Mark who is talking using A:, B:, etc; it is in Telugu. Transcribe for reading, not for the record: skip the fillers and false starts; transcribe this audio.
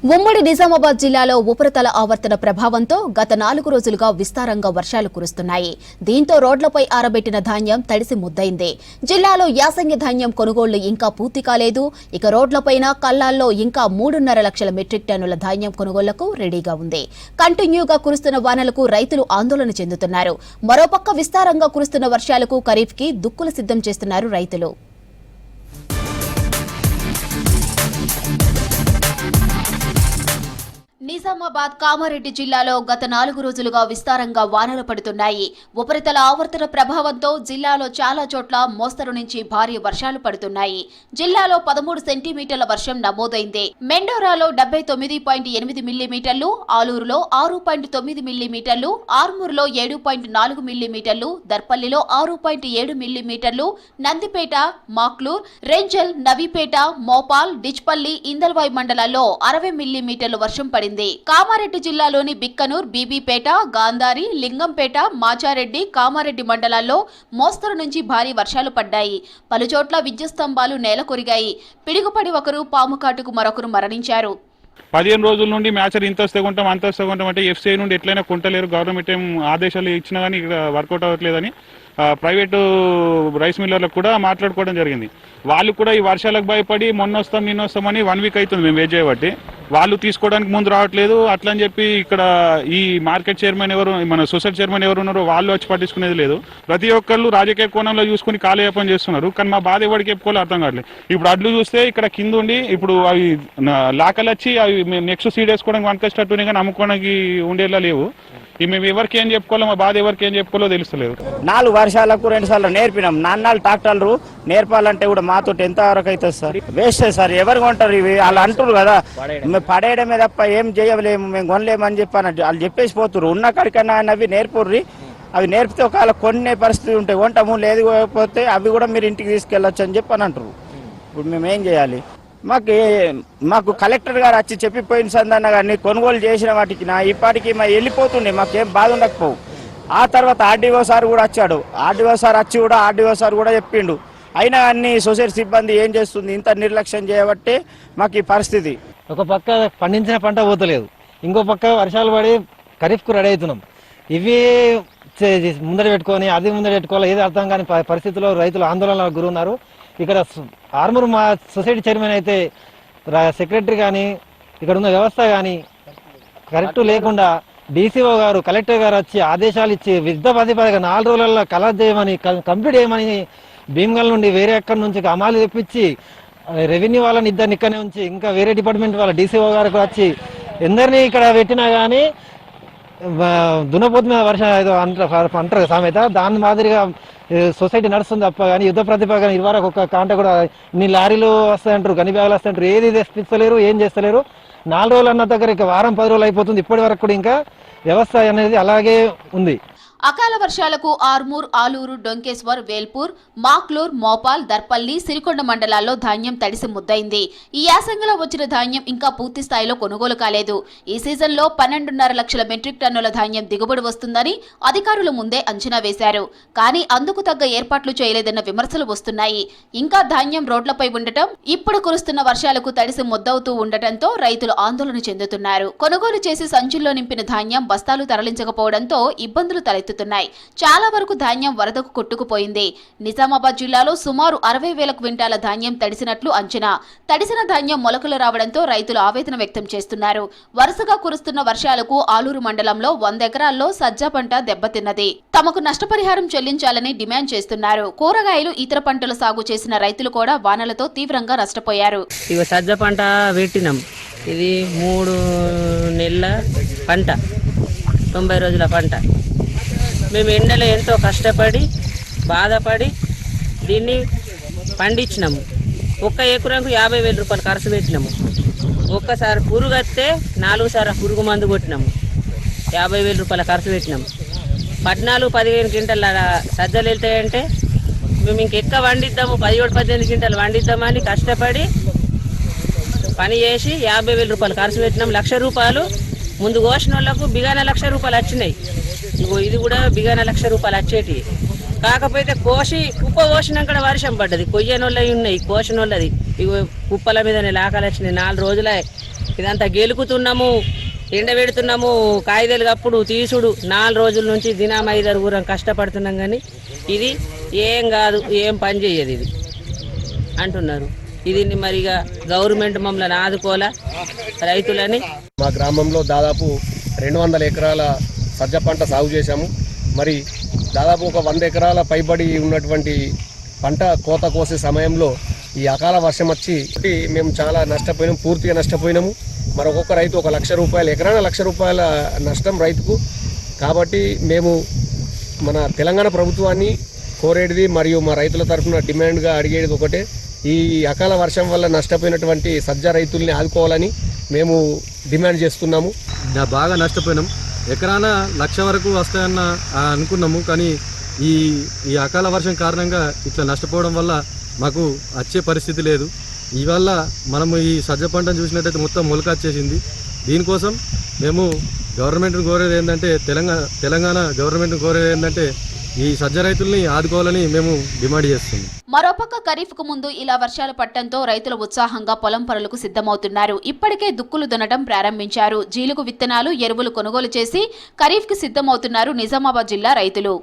A: ఉమ్మడి నిజామాబాద్ జిల్లాలో ఉపరితల ఆవర్తన ప్రభావంతో గత 4 రోజులుగా విస్తారంగా వర్షాలు కురుస్తున్నాయి. దీంతో రోడ్లపై ఆరబెట్టిన ధాన్యం తడిసి ముద్దైంది. జిల్లాలో యాసంగి ధాన్యం కొనుగోళ్లు ఇంకా పూర్తి కాలేదు. ఇక రోడ్లపైన కల్లాల్లో ఇంకా 3.5 లక్షల మెట్రిక్ టన్నుల ధాన్యం కొనుగోళ్లకు రెడీగా ఉంది. కంటిన్యూగా కురుస్తున్న వానలకు రైతులు ఆందోళన చెందుతున్నారు. మరోపక్క విస్తారంగా కురుస్తున్న వర్షాలకు ఖరీఫ్కి దుక్కులు సిద్ధం చేస్తున్నారు రైతులు. నిజామాబాద్, కామారెడ్డి జిల్లాలో గత 4 రోజులుగా విస్తారంగా వానలు పడుతున్నాయి. ఉపరితల ఆవర్తన ప్రభావంతో జిల్లాలో చాలా చోట్ల మోస్తరు నుంచి భారీ వర్షాలు పడుతున్నాయి. జిల్లాలో 13 సెంటీమీటర్ల వర్షం నమోదైంది. మెండోరాలో 79.8 మిల్లీమీటర్లు, ఆలూరులో 6.9 మిల్లీమీటర్లు, ఆర్మూర్లో 7.4 మిల్లీమీటర్లు, దర్పల్లిలో 6.7 మిల్లీమీటర్లు, నందిపేట, మాక్లూర్, రెంజల్, నవీపేట, మోపాల్, డిచ్పల్లి, ఇందల్వాయి మండలాల్లో 60 మిల్లీమీటర్లు వర్షం పడింది. కామారెడ్డి జిల్లాలోని బిక్కనూర్, బీబీపేట, గాంధారి, లింగంపేట, మాచారెడ్డి, కామారెడ్డి మండలాల్లో మోస్తరు నుంచి భారీ వర్షాలు పడ్డాయి. పలుచోట్ల విద్యుత్ స్తంభాలు నేలకొరిగాయి. పిడుగుపడి ఒకరు, పాము కాటుకు మరొకరు మరణించారు.
B: 15 రోజుల నుండి మ్యాచర్ ఇంత వస్తే కొంటాం అంత వస్తే కొంటాం అంటే ఎఫ్సీఐ నుండి ఎట్లయినా కొంటలేరు. గవర్నమెంట్ ఏం ఆదేశాలు ఇచ్చినా కానీ ఇక్కడ వర్కౌట్ అవ్వట్లేదని ప్రైవేటు రైస్ మిల్లర్లకు కూడా మాట్లాడుకోవడం జరిగింది. వాళ్ళు కూడా ఈ వర్షాలకు భయపడి మొన్న వస్తాం నిన్న వస్తామని 1 వీక్ అవుతుంది మేము వెయిట్ చేయబట్టి. వాళ్ళు తీసుకోవడానికి ముందు రావట్లేదు. అట్లా అని చెప్పి ఇక్కడ ఈ మార్కెట్ చైర్మన్ ఎవరు, మన సొసైటీ చైర్మన్ ఎవరు ఉన్నారో వాళ్ళు వచ్చి పట్టించుకునేది లేదు. ప్రతి ఒక్కళ్ళు రాజకీయ కోణంలో చూసుకుని కాలయాపన చేస్తున్నారు. కానీ మా బాధ ఎవరికి చెప్పుకోవాలి అర్థం కావట్లేదు. ఇప్పుడు అడ్లు చూస్తే ఇక్కడ కింద ఉండి ఇప్పుడు అవి లాకలు వచ్చి అవి నెక్స్ట్ సీడ్ వేసుకోవడానికి వనకొచ్చేటట్టునే కానీ అమ్ముకోవడానికి ఉండేలా లేవు. మేము ఎవరికి ఏం చెప్పుకోవాలో, మా బాధ ఎవరికి ఏం చెప్పుకోవాలో తెలుస్తలేదు.
C: 4 వర్షాలకు 2 సార్లు నేర్పినాం. 4 ట్రాక్టర్లు నేర్పాలంటే కూడా మాతో ఎంత వరకు అవుతుంది సార్? Waste sir. ఎవరు కొంటారు ఇవి? వాళ్ళు అంటారు కదా మేము పడేయడమే తప్ప ఏం చేయలేము, మేము కొనలేమని చెప్పి వాళ్ళు చెప్పేసి పోతున్నారు. ఉన్న కాడికన్నా అవి నేర్పుర్రి. అవి నేర్పితే ఒకవేళ కొనే పరిస్థితి ఉంటే కొంటాము, లేదు పోతే అవి కూడా మీరు ఇంటికి తీసుకెళ్ళొచ్చు అని చెప్పి అని అంటారు. ఇప్పుడు మేము ఏం చేయాలి? మాకు కలెక్టర్ గారు వచ్చి చెప్పిపోయిన సందన్న కానీ కొనుగోలు చేసిన వాటికి ఇప్పటికి వెళ్ళిపోతుండే, మాకేం బాధ ఉండకపోవు. ఆ తర్వాత ఆర్డీఓ సార్ కూడా వచ్చాడు. ఆర్డీఓ సార్ కూడా చెప్పిండు. అయినా అన్ని సొసైటీ సిబ్బంది ఏం చేస్తుంది? ఇంత నిర్లక్ష్యం చేయబట్టే మాకు ఈ పరిస్థితి.
D: ఒక పక్క పండించిన పంట పోతలేదు, ఇంకో పక్క వర్షాలు పడి ఖరీఫ్కు రెడీ అవుతున్నాం. ఇవి ముందర పెట్టుకొని అది ముందర పెట్టుకోవాలి, ఏది అర్థం కాని పరిస్థితుల్లో రైతులు ఆందోళనకు గురున్నారు. ఇక్కడ ఆర్మూర్ మా సొసైటీ చైర్మన్ అయితే సెక్రటరీ కానీ ఇక్కడ ఉన్న వ్యవస్థ కానీ కరెక్ట్ లేకుండా డీసీఓ గారు, కలెక్టర్ గారు వచ్చి ఆదేశాలు ఇచ్చి యుద్ధ ప్రాతిపదిక 4 రోజులలో కలెక్ట్ చేయమని, కంప్లీట్ చేయమని భీమ్గల్ నుండి వేరే ఎక్కడి నుంచి అమాలు తెప్పించి రెవెన్యూ వాళ్ళని ఇద్దరిని ఇక్కడనే ఉంచి ఇంకా వేరే డిపార్ట్మెంట్ వాళ్ళ డీసీఓ గారికి వచ్చి ఎందరినీ ఇక్కడ పెట్టినా కానీ దున్నపోతు మీద వర్షం ఏదో అంటారు సామెత, దాని మాదిరిగా సొసైటీ నడుస్తుంది తప్ప కానీ యుద్ధ ప్రతిపాదన ఇదివరకు ఒక కాంట కూడా నీ లారీలు వస్తాయంటారు, గని బ్యాగులు వస్తాయంటారు, ఏది తెప్పిస్తలేరు, ఏం చేస్తలేరు. 4 రోజులు అన్న దగ్గర ఇక వారం 10 రోజులు అయిపోతుంది. ఇప్పటి వరకు కూడా ఇంకా వ్యవస్థ అనేది అలాగే ఉంది.
A: అకాల వర్షాలకు ఆర్మూర్, ఆలూరు, డొంకేశ్వర్, వేల్పూర్, మాక్లూర్, మోపాల్, దర్పల్లి, సిరికొండ మండలాల్లో ధాన్యం తడిసి ముద్దైంది. ఈ యాసంగిలో వచ్చిన ధాన్యం ఇంకా పూర్తి స్థాయిలో కొనుగోలు కాలేదు. ఈ సీజన్లో 12.5 లక్షల మెట్రిక్ టన్నుల ధాన్యం దిగుబడి వస్తుందని అధికారులు ముందే అంచనా వేశారు. కానీ అందుకు తగ్గ ఏర్పాట్లు చేయలేదన్న విమర్శలు వస్తున్నాయి. ఇంకా ధాన్యం రోడ్లపై ఉండటం, ఇప్పుడు కురుస్తున్న వర్షాలకు తడిసి ముద్దవుతూ ఉండటంతో రైతులు ఆందోళన చెందుతున్నారు. కొనుగోలు చేసి సంచుల్లో నింపిన ధాన్యం బస్తాలు తరలించకపోవడంతో ఇబ్బందులు తలెత్తుతున్నాయి. చాలా వరకు ధాన్యం వరదకు కొట్టుకుపోయింది. నిజామాబాద్ జిల్లాలో సుమారు 60,000 క్వింటాల ధాన్యం తడిసినట్లు అంచనా. తడిసిన ధాన్యం మొలకలు రావడంతో రైతులు ఆవేదన వ్యక్తం చేస్తున్నారు. వరుసగా కురుస్తున్న వర్షాలకు ఆలూరు మండలంలో 100 ఎకరాల్లో సజ్జ పంట దెబ్బతిన్నది. తమకు నష్టపరిహారం చెల్లించాలని డిమాండ్ చేస్తున్నారు. కూరగాయలు, ఇతర పంటలు సాగు చేసిన రైతులు కూడా వానలతో తీవ్రంగా నష్టపోయారు.
E: ఇక సజ్జ పంట పెట్టినాం. ఇది 3 నెలల పంట, 90 రోజుల పంట. మేము ఎండలో ఎంతో కష్టపడి బాధపడి దీన్ని పండించినాము. 1 ఎకరాకు 50,000 రూపాయలు ఖర్చు పెట్టినాము. ఒక్కసారి పురుగు వస్తే 4 సార్లు పురుగు మందు కొట్టినాము. 50,000 రూపాయల ఖర్చు పెట్టినాము. 14-15 క్వింటాల సజ్జలు వెళ్తాయంటే మేము ఇంకెక్క వండిద్దాము, 17-18 క్వింటాలు వండిద్దామని కష్టపడి పని చేసి 50,000 రూపాయలు ఖర్చు పెట్టినాం. 1,00,000 రూపాయలు ముందు కోసిన వాళ్ళకు బిగాన 1,00,000 రూపాయలు వచ్చినాయి. ఇది కూడా బిగాన 1,00,000 రూపాయలు వచ్చేటి. కాకపోతే కుప్ప కోసినాక వర్షం పడ్డది. కొయ్యనోళ్ళవి ఉన్నాయి, కోసినోళ్ళది ఇగో కుప్పల మీదనే లాకాలు వచ్చినాయి. 4 రోజులే ఇదంతా గెలుకుతున్నాము, ఎండబెడుతున్నాము, కాయిదాలు కప్పుడు తీసుడు 4 రోజుల నుంచి దినం 5 కష్టపడుతున్నాం. కానీ ఇది ఏం కాదు, ఏం పని చేయదు ఇది అంటున్నారు. ఇది మరిగా గవర్నమెంట్ మమ్మల్ని ఆదుకోవాలా రైతులని.
F: మా గ్రామంలో దాదాపు 200 ఎకరాల సజ్జ పంట సాగు చేశాము. మరి దాదాపు ఒక 100 ఎకరాల పైబడి ఉన్నటువంటి పంట కోత కోసే సమయంలో ఈ అకాల వర్షం వచ్చి మేము చాలా నష్టపోయినాము, పూర్తిగా నష్టపోయినాము. మరి ఒక్కొక్క రైతు 1 లక్ష రూపాయలు, ఎకరాన 1 లక్ష రూపాయల నష్టం రైతుకు. కాబట్టి మేము మన తెలంగాణ ప్రభుత్వాన్ని కోరేటిది మరియు మా రైతుల తరఫున డిమాండ్గా అడిగేది ఒకటే, ఈ అకాల వర్షం వల్ల నష్టపోయినటువంటి సజ్జ రైతుల్ని ఆదుకోవాలని మేము డిమాండ్ చేస్తున్నాము.
G: బాగా నష్టపోయినాం, ఎకరాన 1 లక్ష వరకు వస్తాయన్న అనుకున్నాము. కానీ ఈ అకాల వర్షం కారణంగా ఇట్లా నష్టపోవడం వల్ల మాకు వచ్చే పరిస్థితి లేదు. ఇవల్ల మనము ఈ సజ్జ పంటను చూసినట్టయితే మొత్తం మొలకొచ్చేసింది. దీనికోసం మేము గవర్నమెంట్ని కోరేది ఏంటంటే, తెలంగాణ గవర్నమెంట్ని కోరేది ఏంటంటే ఈ సజ్జ రైతుల్ని ఆదుకోవాలని మేము డిమాండ్ చేస్తున్నాం.
A: మరోపక్క ఖరీఫ్ కు ముందు ఇలా వర్షాలు పడటంతో రైతులు ఉత్సాహంగా పొలం పనులకు సిద్ధమవుతున్నారు. ఇప్పటికే దుక్కులు దున్నడం ప్రారంభించారు. జీలుగు విత్తనాలు, ఎరువులు కొనుగోలు చేసి ఖరీఫ్ కి సిద్ధమవుతున్నారు నిజామాబాద్ జిల్లా రైతులు.